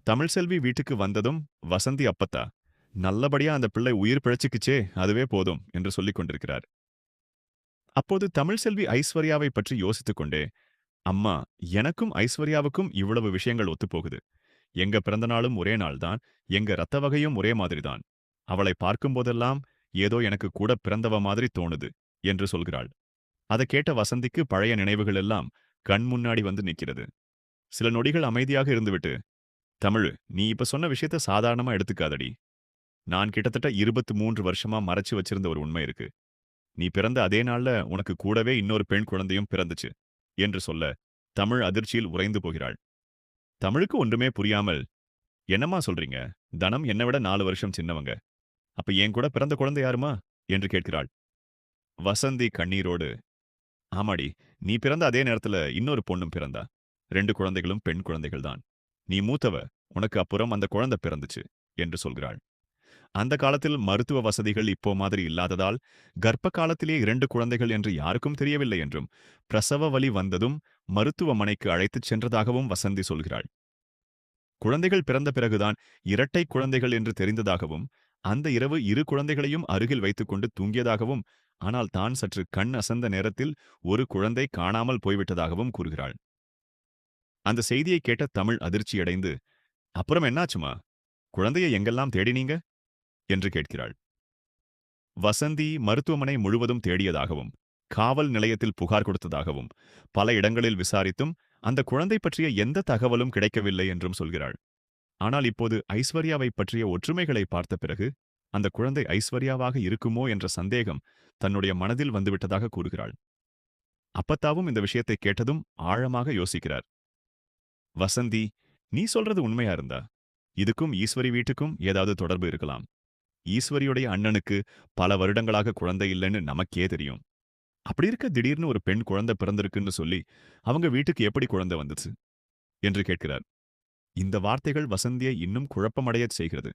தமிழ்செல்வி வீட்டுக்கு வந்ததும் வசந்தி அப்பத்தா, நல்லபடியா அந்த பிள்ளை உயிர் பிழைச்சுக்கிச்சே, அதுவே போதும் என்று சொல்லிக் கொண்டிருக்கிறார். அப்போது தமிழ்செல்வி ஐஸ்வர்யாவை பற்றி யோசித்துக் கொண்டே, அம்மா, எனக்கும் ஐஸ்வர்யாவுக்கும் இவ்வளவு விஷயங்கள் ஒத்துப்போகுது. எங்க பிறந்த நாளும் ஒரே நாள்தான், எங்க ரத்த வகையும் ஒரே மாதிரிதான். அவளை பார்க்கும்போதெல்லாம் ஏதோ எனக்கு கூட பிறந்தவ மாதிரி தோணுது என்று சொல்கிறாள். அதை கேட்ட வசந்திக்கு பழைய நினைவுகள் எல்லாம் கண் முன்னாடி வந்து நிக்கிறது. சில நொடிகள் அமைதியாக இருந்துவிட்டு, தமிழ், நீ இப்ப சொன்ன விஷயத்த சாதாரணமா எடுத்துக்காதடி. நான் கிட்டத்தட்ட 23 வருஷமா மறைச்சு வச்சிருந்த ஒரு உண்மை இருக்கு. நீ பிறந்த அதே நாள்ல உனக்கு கூடவே இன்னொரு பெண் குழந்தையும் பிறந்துச்சு என்று சொல்ல, தமிழ் அதிர்ச்சியில் உறைந்து போகிறாள். தமிழுக்கு ஒன்றுமே புரியாமல், என்னம்மா சொல்றீங்க? தனம் என்னை விட 4 வருஷம் சின்னவங்க. அப்ப என் கூட பிறந்த குழந்தை யாரும்மா? என்று கேட்கிறாள். வசந்தி கண்ணீரோடு, ஆமாடி, நீ பிறந்த அதே நேரத்துல இன்னொரு பொண்ணும் பிறந்தா. 2 குழந்தைகளும் பெண் குழந்தைகள் தான். நீ மூத்தவ, உனக்கு அப்புறம் அந்த குழந்தை பிறந்துச்சு என்று சொல்கிறாள். அந்த காலத்தில் மருத்துவ வசதிகள் இப்போ மாதிரி இல்லாததால், கர்ப்ப காலத்திலே 2 குழந்தைகள் என்று யாருக்கும் தெரியவில்லை என்றும், பிரசவ வலி வந்ததும் மருத்துவமனைக்கு அழைத்துச் சென்றதாகவும் வசந்தி சொல்கிறாள். குழந்தைகள் பிறந்த பிறகுதான் இரட்டை குழந்தைகள் என்று தெரிந்ததாகவும், அந்த இரவு 2 குழந்தைகளையும் அருகில் வைத்துக்கொண்டு தூங்கியதாகவும், ஆனால் தான் சற்று கண் அசந்த நேரத்தில் ஒரு குழந்தை காணாமல் போய்விட்டதாகவும் கூறுகிறாள். அந்த செய்தியை கேட்ட தமிழ் அதிர்ச்சியடைந்து, அப்புறம் என்னாச்சுமா? குழந்தையை எங்கெல்லாம் தேடினீங்க? என்று கேட்கிறாள். வசந்தி மருத்துவமனை முழுவதும் தேடியதாகவும், காவல் நிலையத்தில் புகார் கொடுத்ததாகவும், பல இடங்களில் விசாரித்தும் அந்த குழந்தை பற்றிய எந்த தகவலும் கிடைக்கவில்லை என்றும் சொல்கிறாள். ஆனால் இப்போது ஐஸ்வர்யாவை பற்றிய ஒற்றுமைகளை பார்த்த பிறகு, அந்த குழந்தை ஐஸ்வர்யாவாக இருக்குமோ என்ற சந்தேகம் தன்னுடைய மனதில் வந்துவிட்டதாக கூறுகிறாள். அப்பத்தாவும் இந்த விஷயத்தை கேட்டதும் ஆழமாக யோசிக்கிறார். வசந்தி, நீ சொல்றது உண்மையா இருந்தா, இதுக்கும் ஈஸ்வரி வீட்டுக்கும் ஏதாவது தொடர்பு இருக்கலாம். ஈஸ்வரியுடைய அண்ணனுக்கு பல வருடங்களாக குழந்தை இல்லைன்னு நமக்கே தெரியும். அப்படி இருக்க திடீர்னு ஒரு பெண் குழந்தை பிறந்திருக்குன்னு சொல்லி அவங்க வீட்டுக்கு எப்படி குழந்தை வந்துச்சு என்று கேட்கிறார். இந்த வார்த்தைகள் வசந்தியை இன்னும் குழப்பமடையச் செய்கிறது.